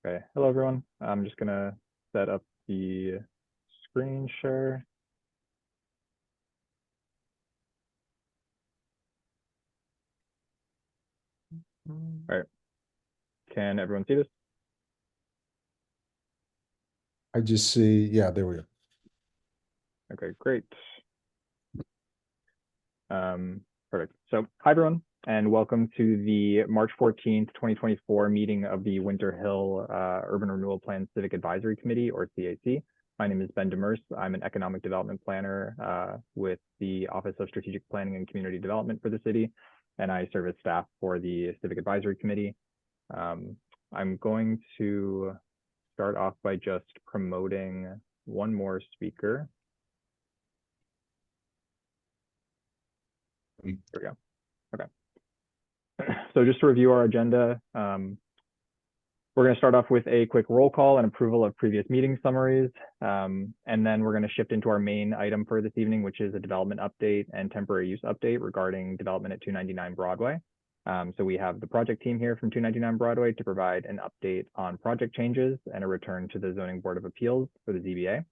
Okay, hello everyone. I'm just gonna set up the screen share. All right, can everyone see this? I just see, yeah, there we go. Okay, great. Perfect. So hi everyone, and welcome to the March 14th, 2024 meeting of the Winter Hill Urban Renewal Plan Civic Advisory Committee, or CAC. My name is Ben Demers. I'm an economic development planner with the Office of Strategic Planning and Community Development for the city, and I serve as staff for the Civic Advisory Committee. I'm going to start off by just promoting one more speaker. There we go. Okay. So just to review our agenda, we're going to start off with a quick roll call and approval of previous meeting summaries. And then we're going to shift into our main item for this evening, which is a development update and temporary use update regarding development at 299 Broadway. So we have the project team here from 299 Broadway to provide an update on project changes and a return to the Zoning Board of Appeals for the ZBA.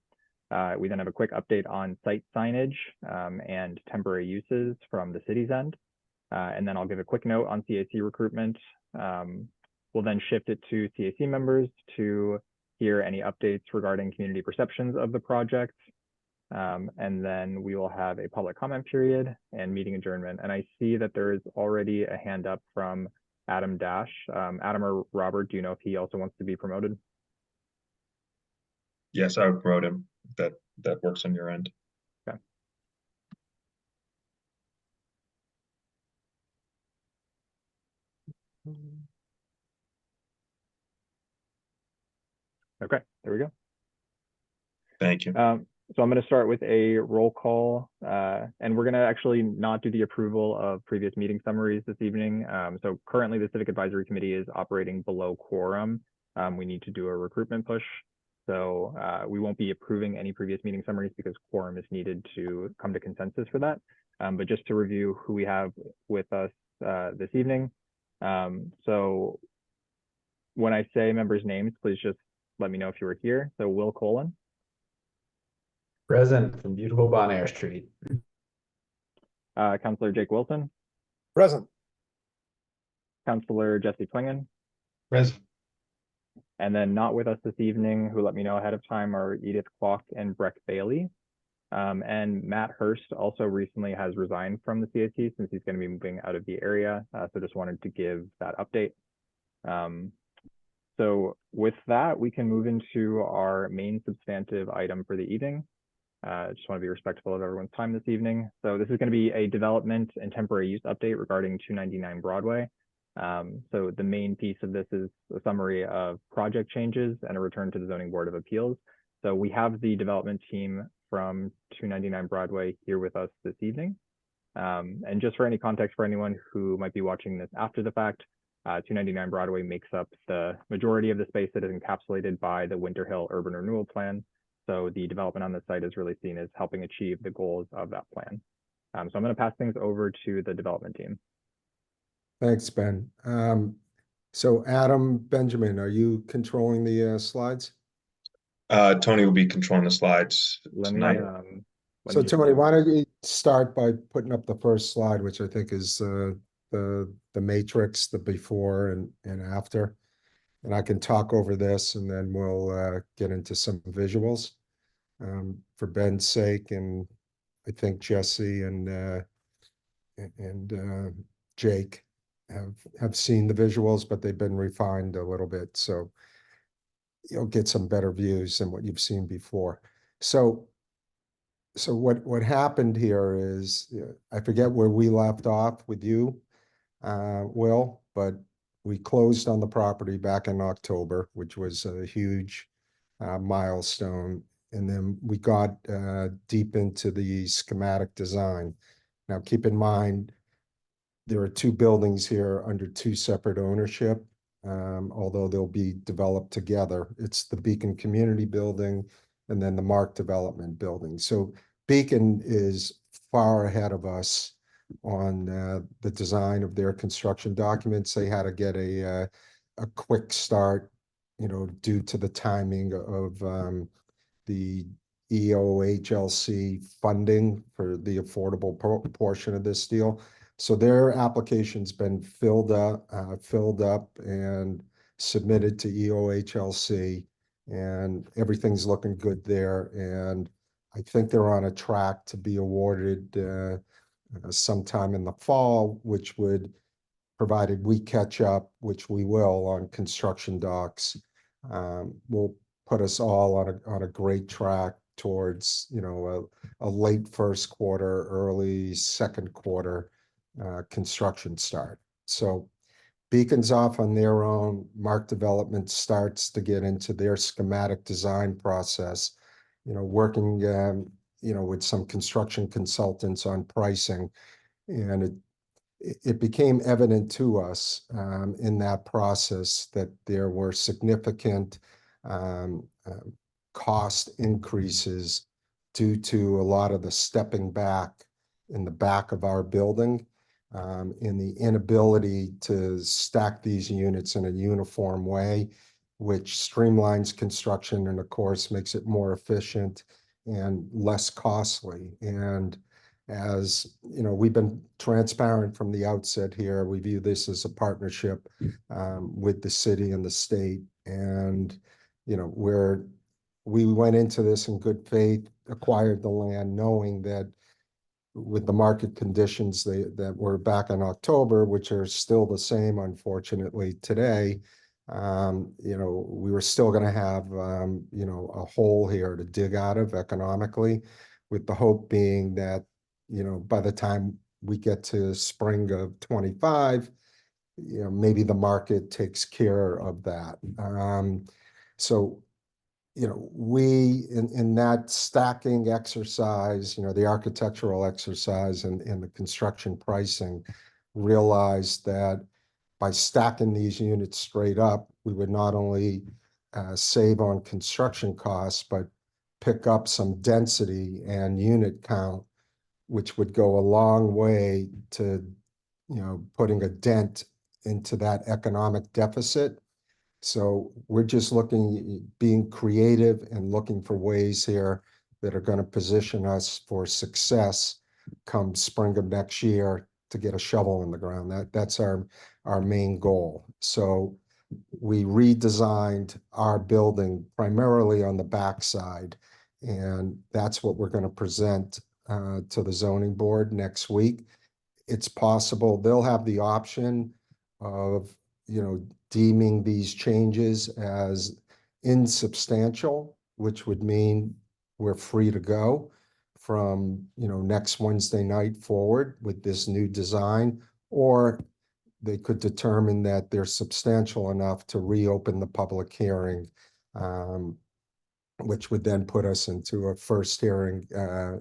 We then have a quick update on site signage and temporary uses from the city's end. And then I'll give a quick note on CAC recruitment. We'll then shift it to CAC members to hear any updates regarding community perceptions of the project. And then we will have a public comment period and meeting adjournment. And I see that there is already a hand up from Adam Dash. Adam or Robert, do you know if he also wants to be promoted? Yes, I would promote him. That works on your end. Okay. Okay, there we go. Thank you. So I'm going to start with a roll call, and we're going to actually not do the approval of previous meeting summaries this evening. So currently the Civic Advisory Committee is operating below quorum. We need to do a recruitment push. So we won't be approving any previous meeting summaries because quorum is needed to come to consensus for that. But just to review who we have with us this evening. So when I say members' names, please just let me know if you were here. So Will Colin. Present from beautiful Bon Air Street. Councillor Jake Wilson. Present. Councillor Jesse Plingen. Present. And then not with us this evening, who let me know ahead of time, are Edith Kwok and Breck Bailey. And Matt Hurst also recently has resigned from the CAC since he's going to be moving out of the area. So just wanted to give that update. So with that, we can move into our main substantive item for the evening. Just want to be respectful of everyone's time this evening. So this is going to be a development and temporary use update regarding 299 Broadway. So the main piece of this is a summary of project changes and a return to the Zoning Board of Appeals. So we have the development team from 299 Broadway here with us this evening. And just for any context for anyone who might be watching this after the fact, 299 Broadway makes up the majority of the space that is encapsulated by the Winter Hill Urban Renewal Plan. So the development on the site is really seen as helping achieve the goals of that plan. So I'm going to pass things over to the development team. Thanks, Ben. So Adam Benjamin, are you controlling the slides? Tony will be controlling the slides tonight. So Tony, why don't you start by putting up the first slide, which I think is the matrix, the before and after. And I can talk over this and then we'll get into some visuals for Ben's sake. And I think Jesse and Jake have seen the visuals, but they've been refined a little bit. So you'll get some better views than what you've seen before. So what happened here is, I forget where we left off with you, Will, but we closed on the property back in October, which was a huge milestone. And then we got deep into the schematic design. Now, keep in mind, there are two buildings here under two separate ownership, although they'll be developed together. It's the Beacon Community Building and then the Mark Development Building. So Beacon is far ahead of us on the design of their construction documents. They had to get a quick start due to the timing of the EOHLC funding for the affordable portion of this deal. So their application's been filled up and submitted to EOHLC, and everything's looking good there. And I think they're on a track to be awarded sometime in the fall, which would, provided we catch up, which we will on construction docs, will put us all on a great track towards, a late first quarter, early second quarter construction start. So Beacon's off on their own. Mark Development starts to get into their schematic design process, working, with some construction consultants on pricing. And it became evident to us in that process that there were significant cost increases due to a lot of the stepping back in the back of our building, in the inability to stack these units in a uniform way, which streamlines construction and of course makes it more efficient and less costly. And as we've been transparent from the outset here. We view this as a partnership with the city and the state. And, we went into this in good faith, acquired the land, knowing that with the market conditions that were back in October, which are still the same, unfortunately, today, we were still going to have, a hole here to dig out of economically, with the hope being that, by the time we get to spring of 25, maybe the market takes care of that. So, we, in that stacking exercise, the architectural exercise and the construction pricing, realized that by stacking these units straight up, we would not only save on construction costs, but pick up some density and unit count, which would go a long way to, putting a dent into that economic deficit. So we're just being creative and looking for ways here that are going to position us for success come spring of next year to get a shovel in the ground. That's our main goal. So we redesigned our building primarily on the backside, and that's what we're going to present to the zoning board next week. It's possible they'll have the option of, deeming these changes as insubstantial, which would mean we're free to go from, next Wednesday night forward with this new design, or they could determine that they're substantial enough to reopen the public hearing, which would then put us into a first hearing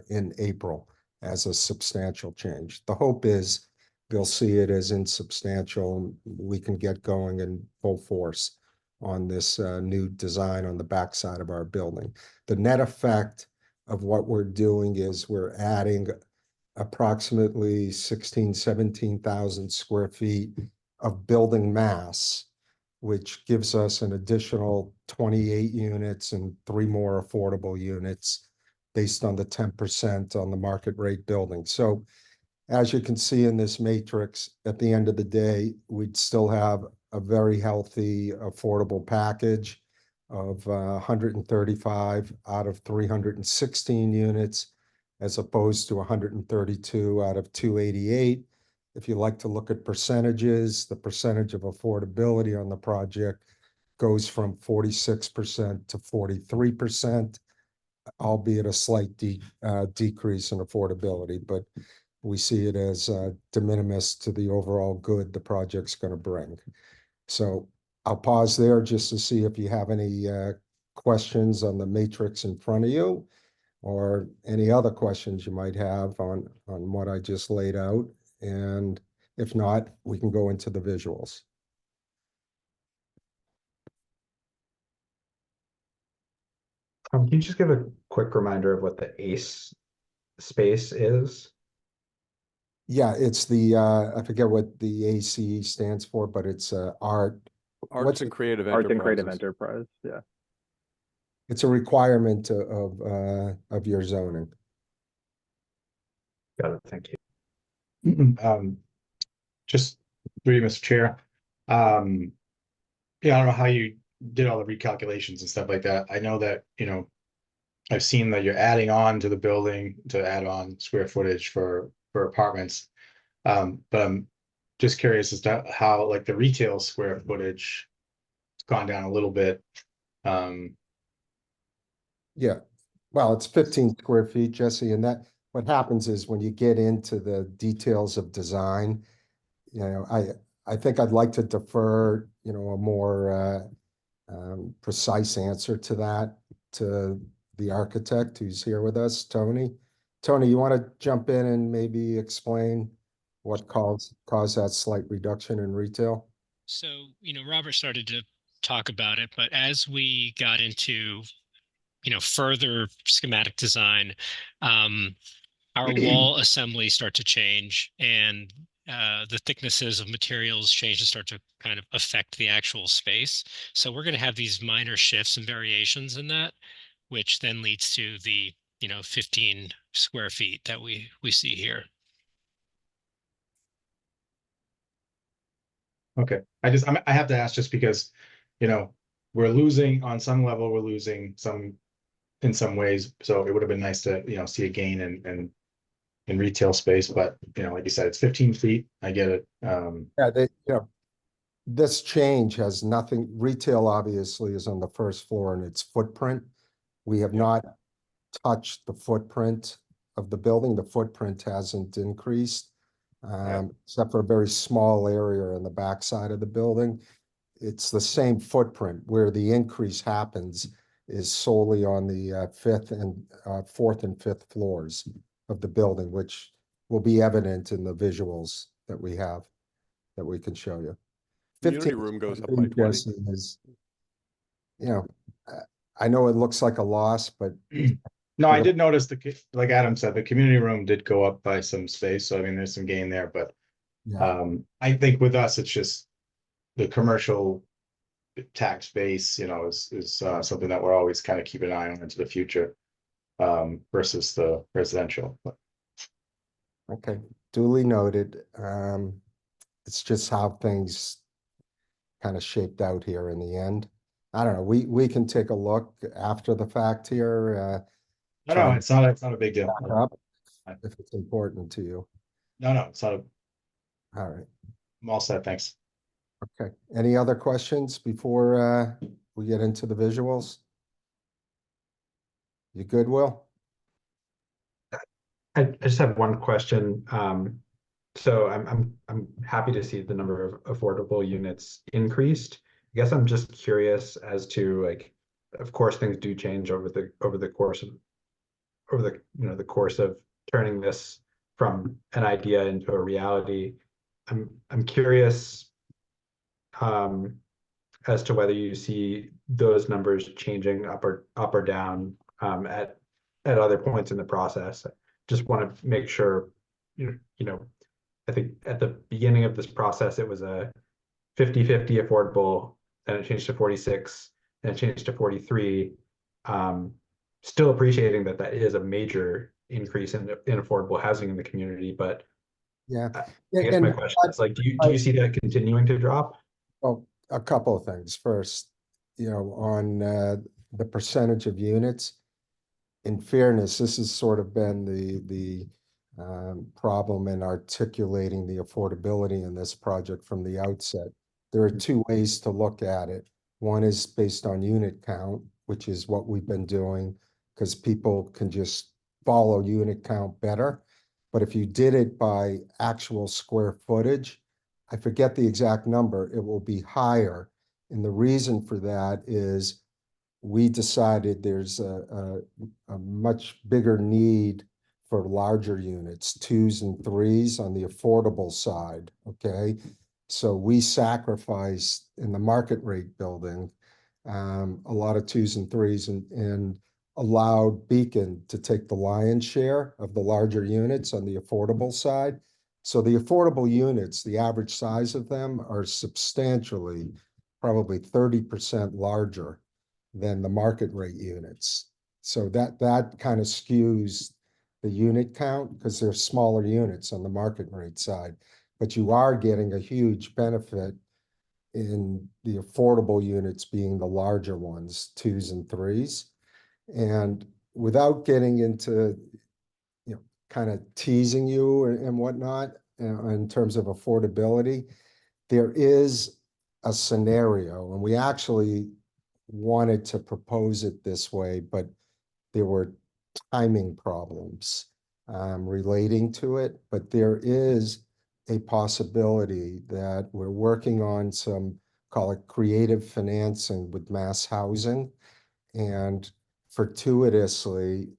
in April as a substantial change. The hope is they'll see it as insubstantial. We can get going in full force on this new design on the backside of our building. The net effect of what we're doing is we're adding approximately 17,000 square feet of building mass, which gives us an additional 28 units and 3 more affordable units based on the 10% on the market rate building. So as you can see in this matrix, at the end of the day, we'd still have a very healthy, affordable package of 135 out of 316 units, as opposed to 132 out of 288. If you like to look at percentages, the percentage of affordability on the project goes from 46% to 43%, albeit a slight decrease in affordability, but we see it as de minimis to the overall good the project's going to bring. So I'll pause there just to see if you have any questions on the matrix in front of you, or any other questions you might have on what I just laid out. And if not, we can go into the visuals. Can you just give a quick reminder of what the ACE space is? Yeah, it's the, I forget what the ACE stands for, but it's art, what's, and creative Arts and creative enterprises. enterprise, yeah. it's a requirement of your zoning. Got it, thank you. Just through you, Mr. Chair. Yeah, I don't know how you did all the recalculations and stuff like that. I know that, I've seen that you're adding on to the building to add on square footage for apartments. But I'm just curious as to how, like, the retail square footage has gone down a little bit. Yeah, well, it's 15 square feet, Jesse, and that, what happens is when you get into the details of design, I think I'd like to defer, a more precise answer to that to the architect who's here with us, Tony. Tony, you want to jump in and maybe explain what caused that slight reduction in retail? So, Robert started to talk about it, but as we got into, further schematic design, our wall assemblies start to change, and the thicknesses of materials change and start to kind of affect the actual space. So we're going to have these minor shifts and variations in that, which then leads to the 15 square feet that we see here. Okay, I have to ask just because, we're losing on some level, we're losing some in some ways. So it would have been nice to, see a gain in retail space, but like you said, it's 15 feet. I get it. Yeah, this change has nothing, retail obviously is on the first floor and its footprint. We have not touched the footprint of the building. The footprint hasn't increased, except for a very small area in the backside of the building. It's the same footprint. Where the increase happens is solely on the fourth and fifth floors of the building, which will be evident in the visuals that we have that we can show you. Community room goes up by 20. Is, I know it looks like a loss, but No, I did notice like Adam said, the community room did go up by some space. So I mean, there's some gain there, but I think with us, it's just the commercial tax base, is something that we're always kind of keeping an eye on into the future, versus the residential. okay, duly noted. It's just how things kind of shaped out here in the end. I don't know. We can take a look after the fact here. No, it's not a big deal. Up if it's important to you. No, it's not. All right. I'm all set. Thanks. Okay. Any other questions before we get into the visuals? You good, Will? I just have one question. So I'm happy to see the number of affordable units increased. I guess I'm just curious as to, like, of course things do change over the course of turning this from an idea into a reality. I'm curious as to whether you see those numbers changing up or down at other points in the process. Just want to make sure, I think at the beginning of this process, it was a 50-50 affordable, then it changed to 46, then it changed to 43. Still appreciating that is a major increase in affordable housing in the community, but Yeah. I guess my question is, like, do you see that continuing to drop? Well, a couple of things. First, on the percentage of units, in fairness, this has sort of been the problem in articulating the affordability in this project from the outset. There are two ways to look at it. One is based on unit count, which is what we've been doing, because people can just follow unit count better. But if you did it by actual square footage, I forget the exact number, it will be higher. And the reason for that is we decided there's a much bigger need for larger units, 2s and 3s on the affordable side, okay? So we sacrificed in the market rate building a lot of 2s and 3s and allowed Beacon to take the lion's share of the larger units on the affordable side. So the affordable units, the average size of them are substantially probably 30% larger than the market rate units. So that kind of skews the unit count because they're smaller units on the market rate side, but you are getting a huge benefit in the affordable units being the larger ones, 2s and 3s. And without getting into, kind of teasing you and whatnot, in terms of affordability, there is a scenario, and we actually wanted to propose it this way, but there were timing problems relating to it. But there is a possibility that we're working on some, call it creative financing with mass housing, and fortuitously,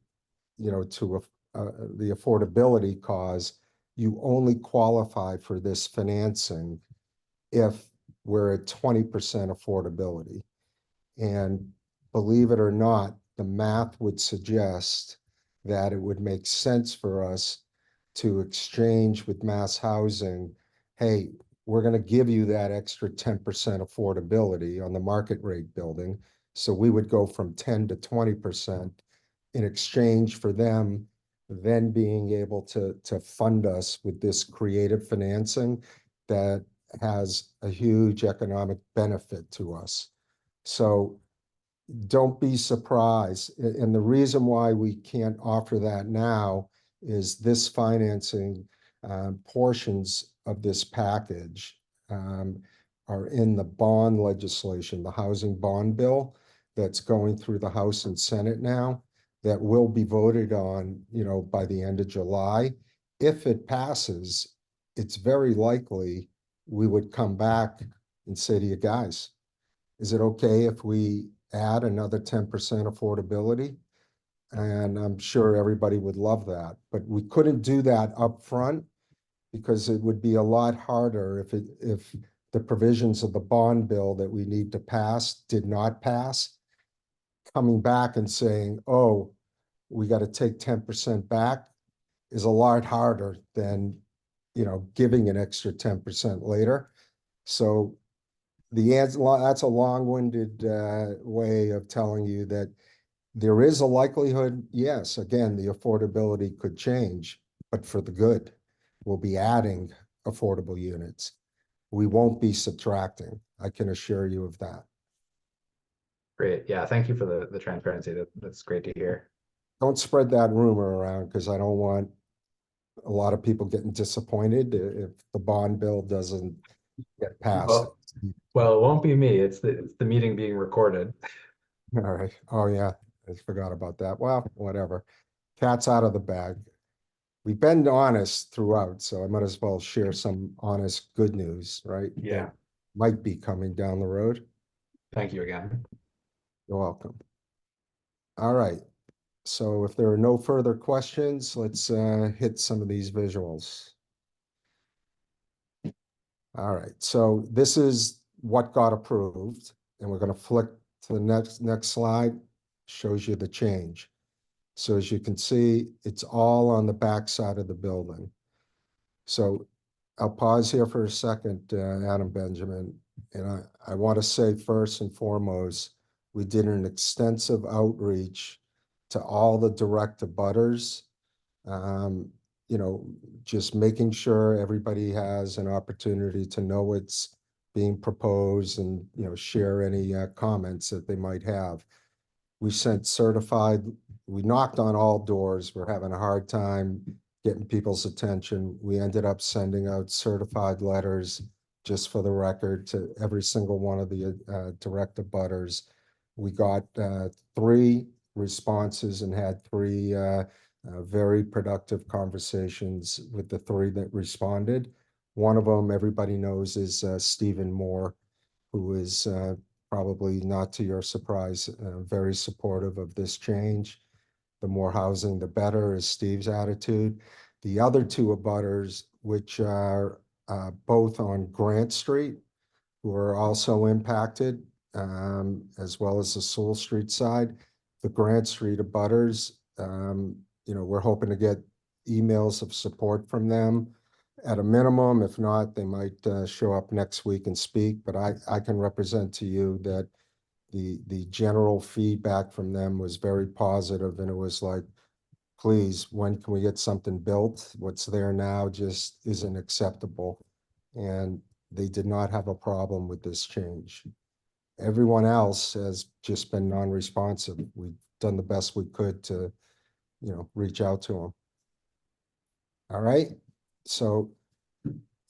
to the affordability cause, you only qualify for this financing if we're at 20% affordability. And believe it or not, the math would suggest that it would make sense for us to exchange with mass housing. Hey, we're going to give you that extra 10% affordability on the market rate building. So we would go from 10 to 20% in exchange for them then being able to fund us with this creative financing that has a huge economic benefit to us. So don't be surprised. And the reason why we can't offer that now is this financing portions of this package are in the bond legislation, the housing bond bill that's going through the House and Senate now, that will be voted on, by the end of July. If it passes, it's very likely we would come back and say to you guys, is it okay if we add another 10% affordability? And I'm sure everybody would love that, but we couldn't do that up front because it would be a lot harder if the provisions of the bond bill that we need to pass did not pass. Coming back and saying, oh, we got to take 10% back is a lot harder than, giving an extra 10% later. So the answer, that's a long-winded way of telling you that there is a likelihood, yes, again, the affordability could change, but for the good. We'll be adding affordable units. We won't be subtracting. I can assure you of that. Great. Yeah, thank you for the transparency. That's great to hear. Don't spread that rumor around because I don't want a lot of people getting disappointed if the bond bill doesn't get passed. Well, it won't be me. It's the meeting being recorded. All right. Oh yeah, I forgot about that. Well, whatever. Cat's out of the bag. We've been honest throughout, so I might as well share some honest good news, right? Yeah. That might be coming down the road. Thank you again. You're welcome. All right. So if there are no further questions, let's hit some of these visuals. All right, so this is what got approved, and we're going to flick to the next slide. Shows you the change. So as you can see, it's all on the back side of the building. So I'll pause here for a second, Adam Benjamin, and I want to say first and foremost, we did an extensive outreach to all the direct abutters, just making sure everybody has an opportunity to know what's being proposed and, share any comments that they might have. We knocked on all doors. We're having a hard time getting people's attention. We ended up sending out certified letters just for the record to every single one of the direct abutters. We got 3 responses and had 3 very productive conversations with the 3 that responded. One of them, everybody knows, is Stephen Moore, who is probably not to your surprise, very supportive of this change. The more housing, the better is Steve's attitude. The other 2 abutters, which are both on Grant Street, who are also impacted, as well as the Sewell Street side. The Grant Street abutters, we're hoping to get emails of support from them at a minimum. If not, they might show up next week and speak, but I can represent to you that the general feedback from them was very positive, and it was like, please, when can we get something built? What's there now just isn't acceptable. And they did not have a problem with this change. Everyone else has just been non-responsive. We've done the best we could to, reach out to them. All right, so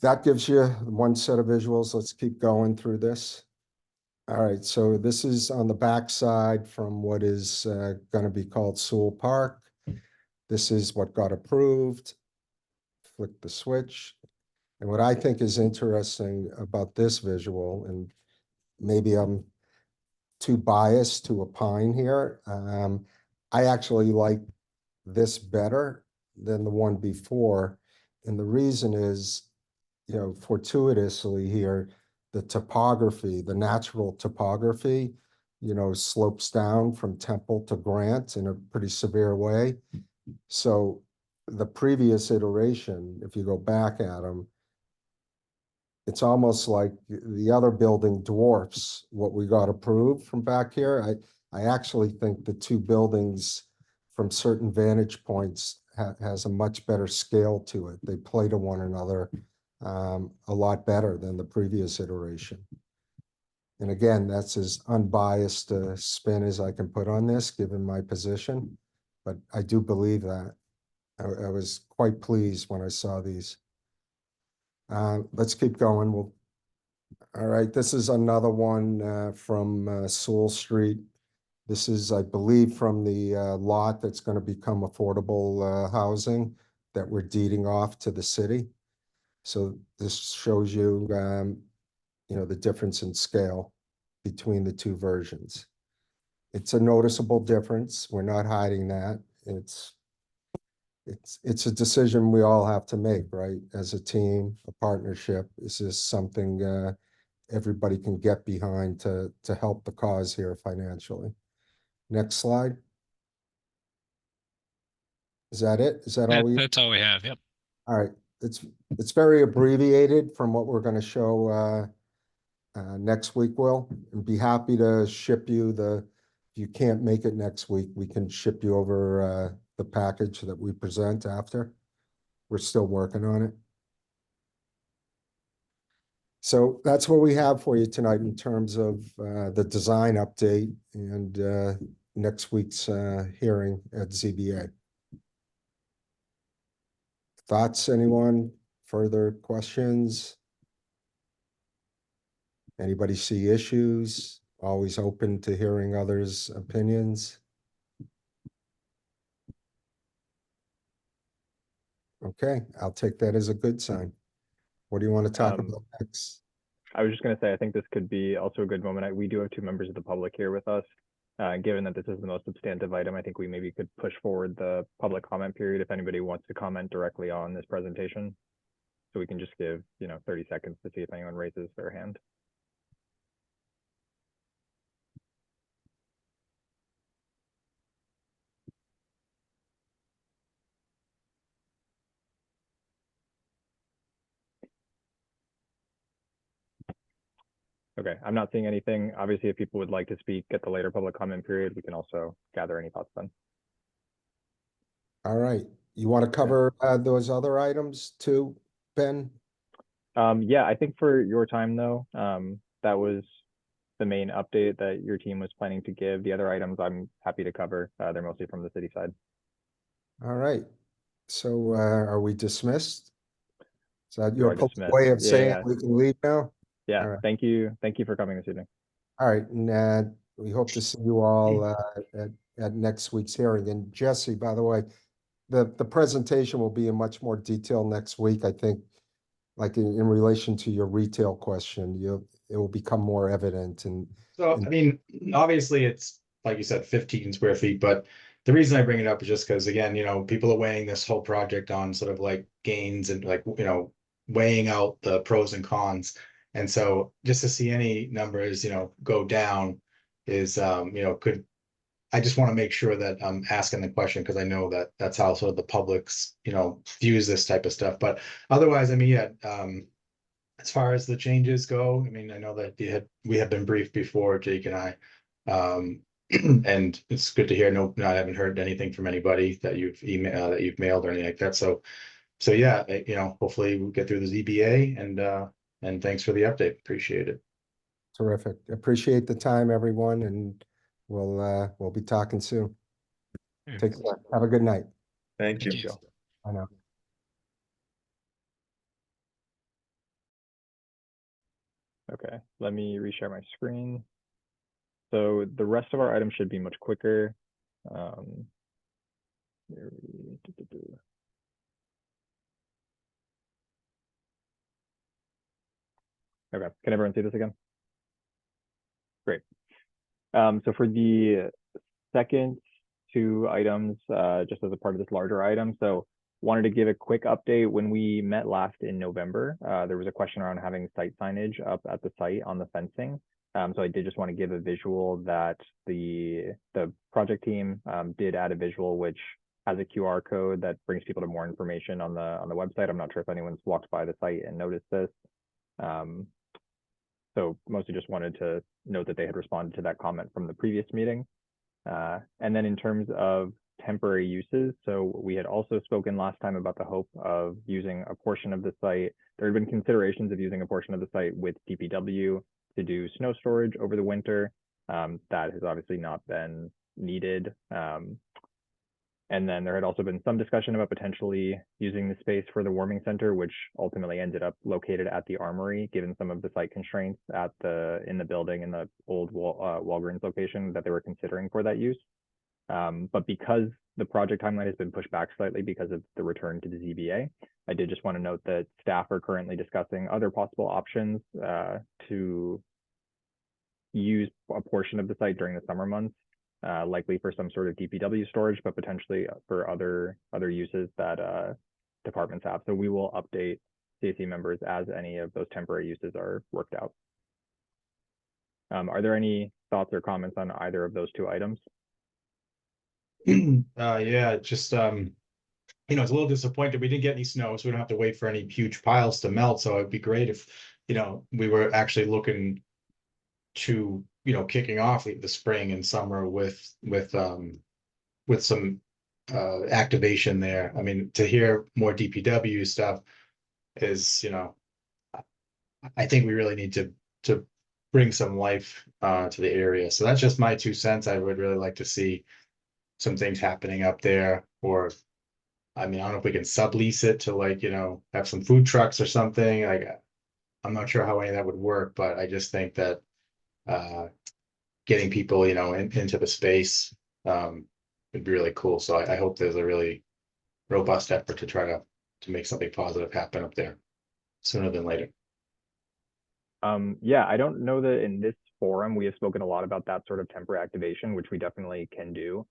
that gives you one set of visuals. Let's keep going through this. All right, so this is on the back side from what is going to be called Sewell Park. This is what got approved. Flick the switch. And what I think is interesting about this visual, and maybe I'm too biased to opine here, I actually like this better than the one before. And the reason is, fortuitously here, the topography, the natural topography, slopes down from Temple to Grant in a pretty severe way. So the previous iteration, if you go back at them, it's almost like the other building dwarfs what we got approved from back here. I actually think the two buildings from certain vantage points has a much better scale to it. They play to one another a lot better than the previous iteration. And again, that's as unbiased a spin as I can put on this, given my position. But I do believe that. I was quite pleased when I saw these. Let's keep going. All right, this is another one from Sewell Street. This is, I believe, from the lot that's going to become affordable housing that we're deeding off to the city. So this shows you, the difference in scale between the two versions. It's a noticeable difference. We're not hiding that. It's a decision we all have to make, right? As a team, a partnership. Is this something everybody can get behind to help the cause here financially? Next slide. Is that it? Is that all we? That's all we have. Yep. All right. It's very abbreviated from what we're going to show next week, Will. And be happy to ship you if you can't make it next week, we can ship you over the package that we present after. We're still working on it. So that's what we have for you tonight in terms of the design update and next week's hearing at ZBA. Thoughts, anyone? Further questions? Anybody see issues? Always open to hearing others' opinions. Okay, I'll take that as a good sign. What do you want to talk about next? I was just going to say, I think this could be also a good moment. We do have two members of the public here with us. Given that this is the most substantive item, I think we maybe could push forward the public comment period if anybody wants to comment directly on this presentation. So we can just give, 30 seconds to see if anyone raises their hand. Okay, I'm not seeing anything. Obviously, if people would like to speak at the later public comment period, we can also gather any thoughts then. All right. You want to cover those other items too, Ben? Yeah, I think for your time though, that was the main update that your team was planning to give. The other items I'm happy to cover. They're mostly from the city side. All right. So are we dismissed? Is that your way of saying we can leave now? Yeah, right. Thank you. Thank you for coming this evening. All right, and we hope to see you all at next week's hearing. And Jesse, by the way, the presentation will be in much more detail next week. I think, like in relation to your retail question, it will become more evident. And so, I mean, obviously it's, like you said, 15 square feet, but the reason I bring it up is just because, again, people are weighing this whole project on sort of like gains and like, weighing out the pros and cons. And so just to see any numbers, go down is, could I just want to make sure that I'm asking the question because I know that that's how sort of the public's, views this type of stuff. But otherwise, I mean, yeah, as far as the changes go, I mean, I know that we had been briefed before, Jake and I. And it's good to hear. No, I haven't heard anything from anybody that you've mailed or anything like that. So yeah, hopefully we'll get through the ZBA and thanks for the update. Appreciate it. Terrific. Appreciate the time, everyone, and we'll be talking soon. Take care. Have a good night. Thank you. Thank you. I know. Okay, let me reshare my screen. So the rest of our items should be much quicker. Here we- Okay, can everyone see this again? Great. So for the second two items, just as a part of this larger item, so wanted to give a quick update. When we met last in November, there was a question around having site signage up at the site on the fencing. So I did just want to give a visual that the project team did add a visual which has a QR code that brings people to more information on the website. I'm not sure if anyone's walked by the site and noticed this. So mostly just wanted to note that they had responded to that comment from the previous meeting. And then in terms of temporary uses, so we had also spoken last time about the hope of using a portion of the site. There had been considerations of using a portion of the site with DPW to do snow storage over the winter. That has obviously not been needed. And then there had also been some discussion about potentially using the space for the warming center, which ultimately ended up located at the Armory, given some of the site constraints in the building in the old Walgreens location that they were considering for that use. But because the project timeline has been pushed back slightly because of the return to the ZBA, I did just want to note that staff are currently discussing other possible options to use a portion of the site during the summer months. Likely for some sort of DPW storage, but potentially for other uses that departments have. So we will update CAC members as any of those temporary uses are worked out. Are there any thoughts or comments on either of those two items? Yeah, just it's a little disappointed we didn't get any snow, so we don't have to wait for any huge piles to melt. So it'd be great if we were actually looking to kicking off the spring and summer with some activation there. I mean, to hear more DPW stuff is I think we really need to bring some life to the area. So that's just my 2 cents. I would really like to see some things happening up there, or I mean, I don't know if we can sublease it to have some food trucks or something. I'm not sure how any of that would work, but I just think that getting people into the space would be really cool. So I hope there's a really robust effort to try to make something positive happen up there sooner than later. Yeah, I don't know that in this forum we have spoken a lot about that sort of temporary activation, which we definitely can do.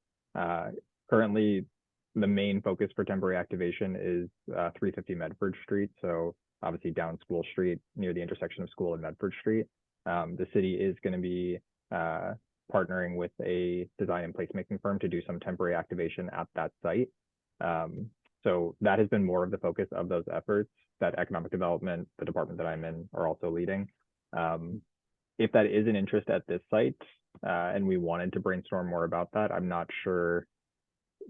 Currently, the main focus for temporary activation is 350 Medford Street. So obviously down School Street near the intersection of School and Medford Street. The city is going to be partnering with a design and placemaking firm to do some temporary activation at that site. So that has been more of the focus of those efforts that economic development, the department that I'm in, are also leading. If that is an interest at this site and we wanted to brainstorm more about that, I'm not sure,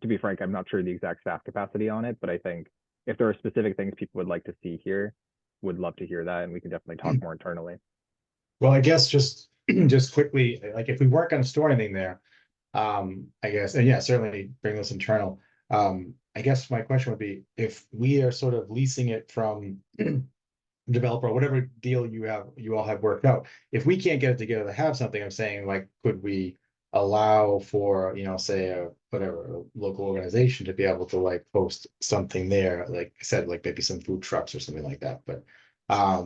to be frank, I'm not sure the exact staff capacity on it, but I think if there are specific things people would like to see here, would love to hear that, and we can definitely talk more internally. Well, I guess just quickly, like if we weren't going to store anything there, I guess, and yeah, certainly bring this internal. I guess my question would be, if we are sort of leasing it from developer, or whatever deal you all have worked out, if we can't get it together to have something, I'm saying, could we allow for, say a local organization to be able to post something there, like I said, maybe some food trucks or something like that. But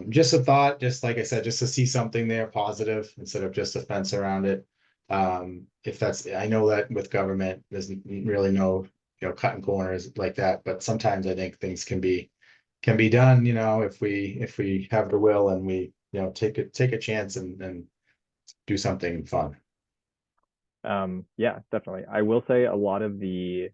just a thought, just like I said, just to see something there positive instead of just a fence around it. If that's, I know that with government, there's really no cutting corners like that, but sometimes I think things can be done, if we have the will and we take a chance and do something fun. Yeah, definitely. I will say a lot of the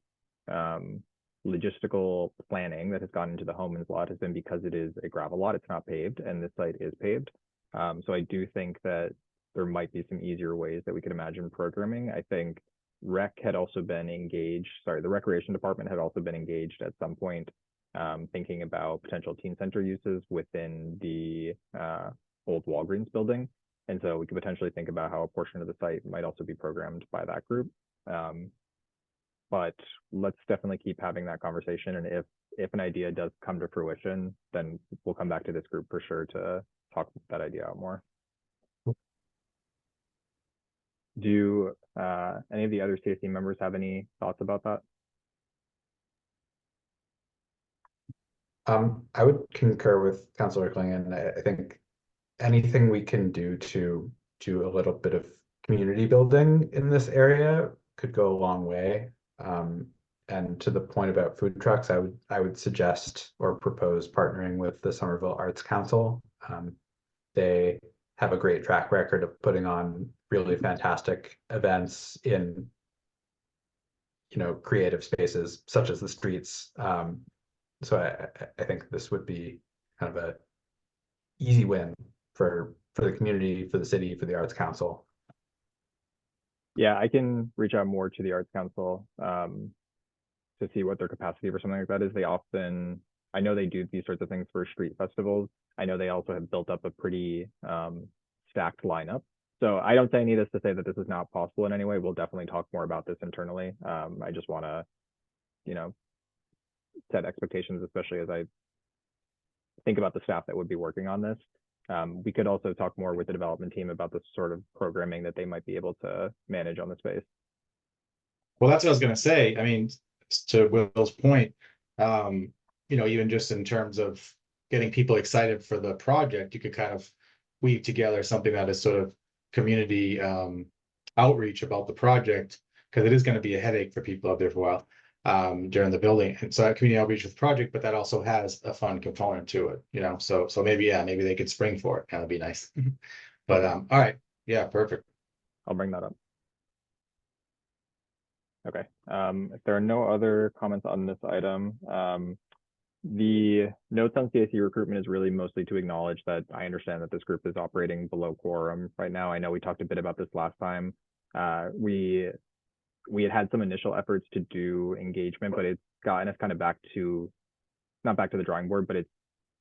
logistical planning that has gone into the Homeman's lot has been because it is a gravel lot. It's not paved, and this site is paved. So I do think that there might be some easier ways that we could imagine programming. I think rec had also been engaged. Sorry, the recreation department had also been engaged at some point, thinking about potential teen center uses within the old Walgreens building. And so we could potentially think about how a portion of the site might also be programmed by that group. But let's definitely keep having that conversation. And if an idea does come to fruition, then we'll come back to this group for sure to talk that idea out more. Do any of the other CAC members have any thoughts about that? I would concur with Councilor Klingon. I think anything we can do to do a little bit of community building in this area could go a long way. And to the point about food trucks, I would suggest or propose partnering with the Somerville Arts Council. They have a great track record of putting on really fantastic events in, creative spaces such as the streets. So I think this would be kind of a easy win for the community, for the city, for the Arts Council. Yeah, I can reach out more to the Arts Council to see what their capacity for something like that is. They often, I know they do these sorts of things for street festivals. I know they also have built up a pretty stacked lineup. So I don't say any of this to say that this is not possible in any way. We'll definitely talk more about this internally. I just want to, set expectations, especially as I think about the staff that would be working on this. We could also talk more with the development team about the sort of programming that they might be able to manage on the space. Well, that's what I was going to say. I mean, to Will's point, even just in terms of getting people excited for the project, you could kind of weave together something that is sort of community outreach about the project, because it is going to be a headache for people out there for a while during the building. And so community outreach with the project, but that also has a fun component to it, so maybe they could spring for it. That'd be nice. But all right, yeah, perfect. I'll bring that up. Okay, if there are no other comments on this item, the notes on CAC recruitment is really mostly to acknowledge that I understand that this group is operating below quorum right now. I know we talked a bit about this last time. We had some initial efforts to do engagement, but it's gotten us kind of not back to the drawing board, but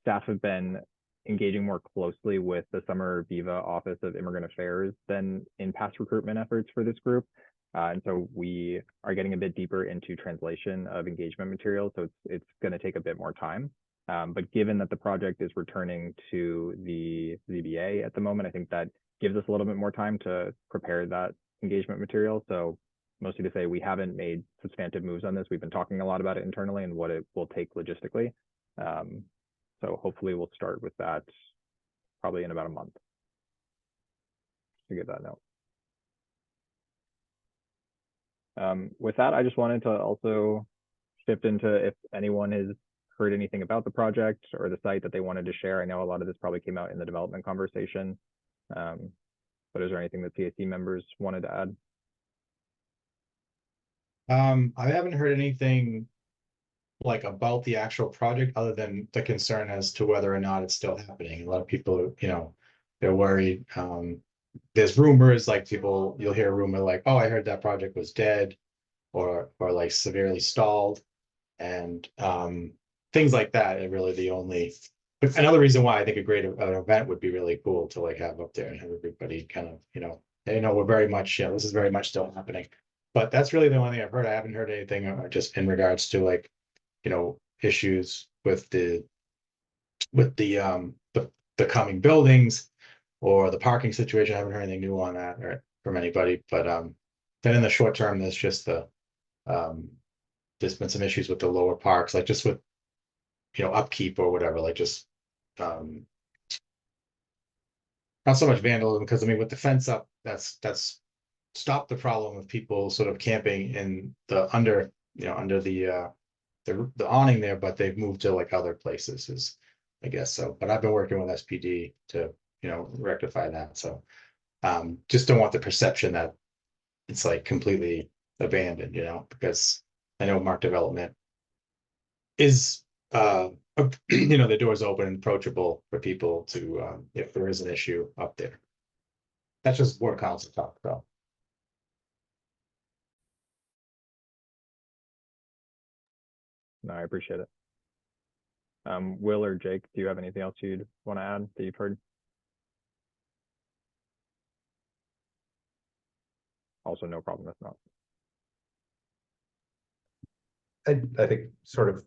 staff have been engaging more closely with the Summer Viva Office of Immigrant Affairs than in past recruitment efforts for this group. And so we are getting a bit deeper into translation of engagement materials. So it's going to take a bit more time. But given that the project is returning to the ZBA at the moment, I think that gives us a little bit more time to prepare that engagement material. So mostly to say we haven't made substantive moves on this. We've been talking a lot about it internally and what it will take logistically. So hopefully we'll start with that probably in about a month to give that note. With that, I just wanted to also shift into if anyone has heard anything about the project or the site that they wanted to share. I know a lot of this probably came out in the development conversation, but is there anything that CAC members wanted to add? I haven't heard anything like about the actual project other than the concern as to whether or not it's still happening. A lot of people, they're worried. There's rumors, like you'll hear a rumor like, oh, I heard that project was dead or like severely stalled, and things like that are really the only. But another reason why I think a great event would be really cool to like have up there and have everybody kind of, we're very much, this is very much still happening. But that's really the only thing I've heard. I haven't heard anything just in regards to like, issues with the coming buildings or the parking situation. I haven't heard anything new on that or from anybody. But then in the short term, there's just there's been some issues with the lower parks, like just with upkeep or whatever, like just not so much vandalism, because I mean with the fence up, that's stopped the problem of people sort of camping in the under the awning there, but they've moved to like other places, I guess so. But I've been working with SPD to rectify that. So just don't want the perception that it's like completely abandoned, you know, because I know Mark Development is, you know, the door's open and approachable for people to, if there is an issue up there. That's just what council talked about. No, I appreciate it. Will or Jake, do you have anything else you'd want to add that you've heard? Also, no problem if not. I think sort of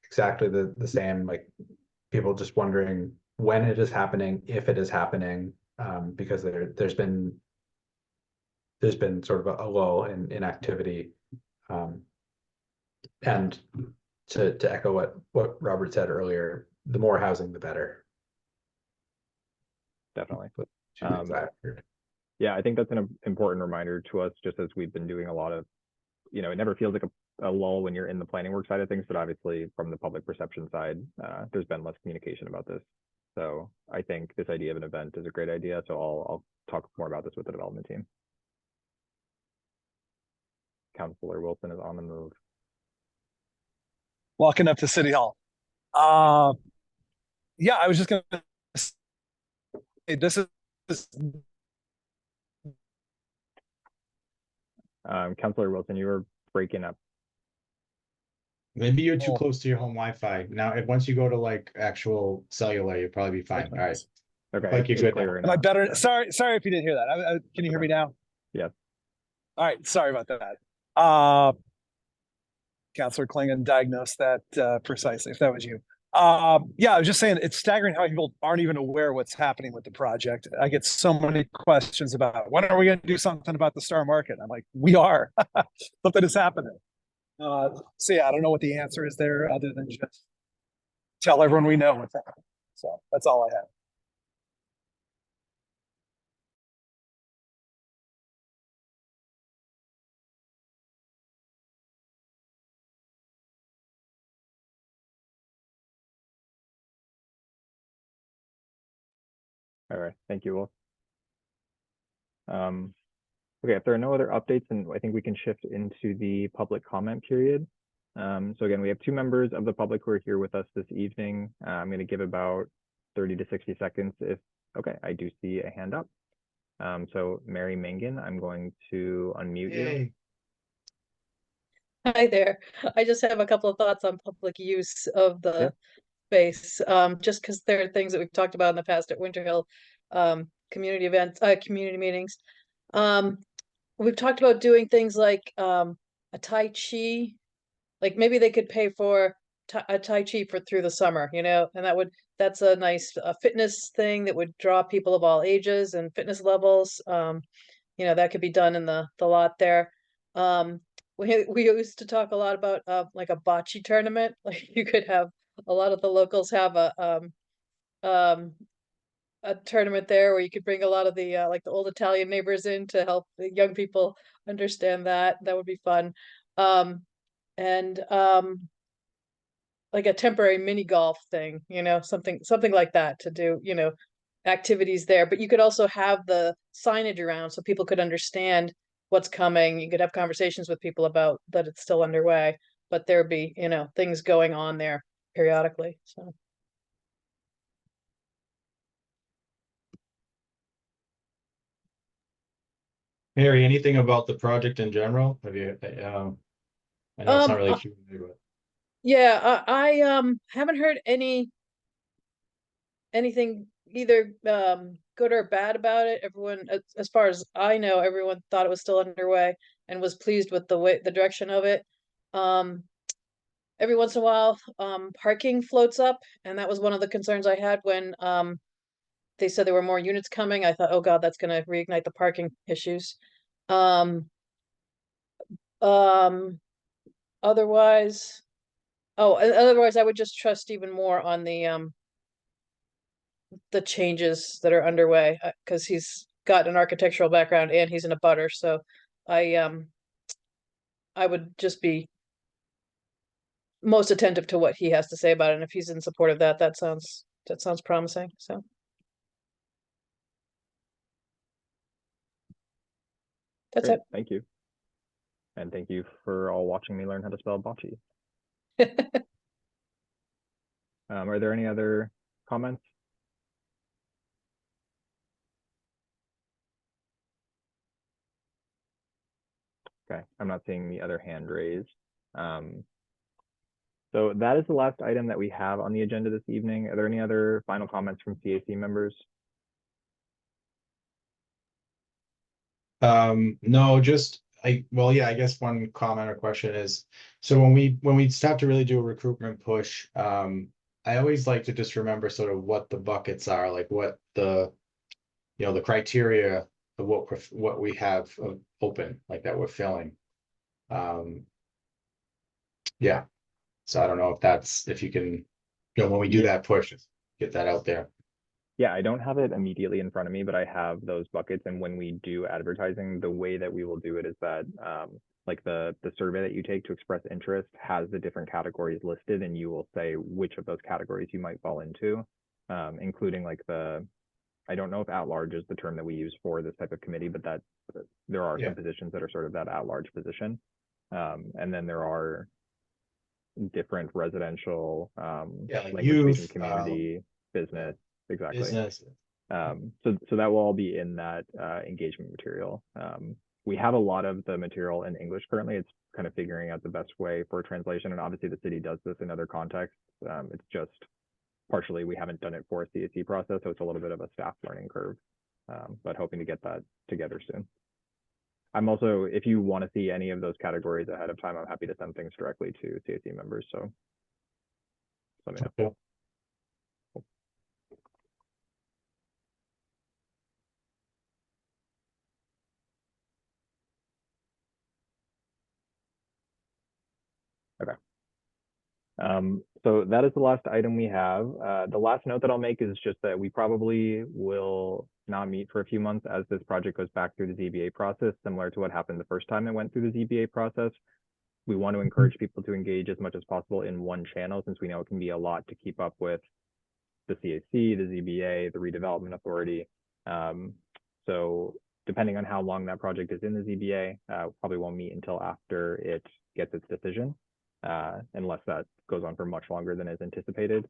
exactly the same, like people just wondering when it is happening, if it is happening, because there's been sort of a lull in activity. And to echo what Robert said earlier, the more housing, the better. Definitely. Two things I heard. Yeah, I think that's an important reminder to us, just as we've been doing a lot of, you know, it never feels like a lull when you're in the planning work side of things, but obviously from the public perception side, there's been less communication about this. So I think this idea of an event is a great idea. So I'll talk more about this with the development team. Councilor Wilson is on the move. Walking up to City Hall. Yeah, I was just gonna say this is Councilor Wilson, you were breaking up. Maybe you're too Oh. close to your home Wi-Fi. Now, if once you go to like actual cellular, you'll probably be fine. All right. Okay, Like you're it's good clearer Am I now. better? Sorry if you didn't hear that. Can you hear me now? Yes. All right, sorry about that. Councilor Klingon diagnosed that precisely, if that was you. Yeah, I was just saying it's staggering how people aren't even aware what's happening with the project. I get so many questions about when are we going to do something about the Star Market? I'm like, we are. Something is happening. So yeah, I don't know what the answer is there other than just tell everyone we know what's happening. So that's all I have. All right, thank you, Will. Okay, if there are no other updates, then I think we can shift into the public comment period. So again, we have 2 members of the public who are here with us this evening. I'm going to give about 30 to 60 seconds if, okay, I do see a hand up. So Mary Mangan, I'm going to unmute you. Yay. Hi there. I just have a couple of thoughts on public use of the space. Just because there are things that we've talked about in the past at Winter Hill, community events, community meetings. We've talked about doing things like a Tai Chi, like maybe they could pay for a Tai Chi for through the summer, you know, and that's a nice fitness thing that would draw people of all ages and fitness levels. You know, that could be done in the lot there. We used to talk a lot about like a bocce tournament. Like you could have a lot of the locals have a tournament there where you could bring a lot of the like the old Italian neighbors in to help the young people understand that. That would be fun. And like a temporary mini golf thing, you know, something like that to do, you know, activities there. But you could also have the signage around so people could understand what's coming. You could have conversations with people about that it's still underway, but there'd be, you know, things going on there periodically. So Mary, anything about the project in general? Have you, I know it's not really Q&A, but yeah, I haven't heard anything either good or bad about it. Everyone, as far as I know, everyone thought it was still underway and was pleased with the direction of it. Every once in a while, parking floats up, and that was one of the concerns I had when they said there were more units coming. I thought, oh God, that's going to reignite the parking issues. Otherwise, otherwise I would just trust even more on the changes that are underway because he's got an architectural background and he's in a butter. So I would just be most attentive to what he has to say about it. And if he's in support of that, that sounds promising. So That's Great, thank you. And thank you for all watching me learn how to spell bocce. it. Are there any other comments? Okay, I'm not seeing the other hand raised. So that is the last item that we have on the agenda this evening. Are there any other final comments from CAC members? No, just well, yeah, I guess one comment or question is, so when we start to really do a recruitment push, I always like to just remember sort of what the buckets are, like what the, the criteria of what we have open, like that we're filling. Yeah. So I don't know if you can, when we do that push, get that out there. Yeah, I don't have it immediately in front of me, but I have those buckets. And when we do advertising, the way that we will do it is that like the survey that you take to express interest has the different categories listed, and you will say which of those categories you might fall into, including like I don't know if at-large is the term that we use for this type of committee, but that there are some positions that are sort of that at-large position. And then there are different residential, Like language youth, speaking community, business, exactly. business. So that will all be in that engagement material. We have a lot of the material in English currently. It's kind of figuring out the best way for translation, and obviously the city does this in other contexts. It's just partially we haven't done it for a CAC process, so it's a little bit of a staff learning curve, but hoping to get that together soon. I'm also, if you want to see any of those categories ahead of time, I'm happy to send things directly to CAC members. So let me know. Okay. So that is the last item we have. The last note that I'll make is just that we probably will not meet for a few months as this project goes back through the ZBA process, similar to what happened the first time it went through the ZBA process. We want to encourage people to engage as much as possible in one channel, since we know it can be a lot to keep up with the CAC, the ZBA, the redevelopment authority. So depending on how long that project is in the ZBA, probably won't meet until after it gets its decision, unless that goes on for much longer than is anticipated.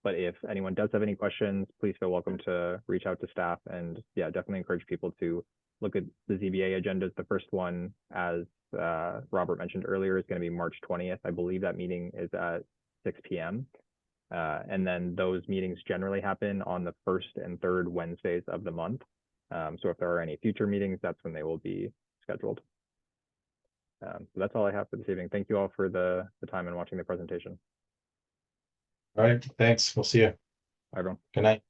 But if anyone does have any questions, please feel welcome to reach out to staff. And yeah, definitely encourage people to look at the ZBA agendas. The first one, as Robert mentioned earlier, is going to be March 20th. I believe that meeting is at 6 p.m. And then those meetings generally happen on the first and third Wednesdays of the month. So if there are any future meetings, that's when they will be scheduled. So that's all I have for this evening. Thank you all for the time and watching the presentation. All right, thanks. We'll see you. Bye, everyone. Good night.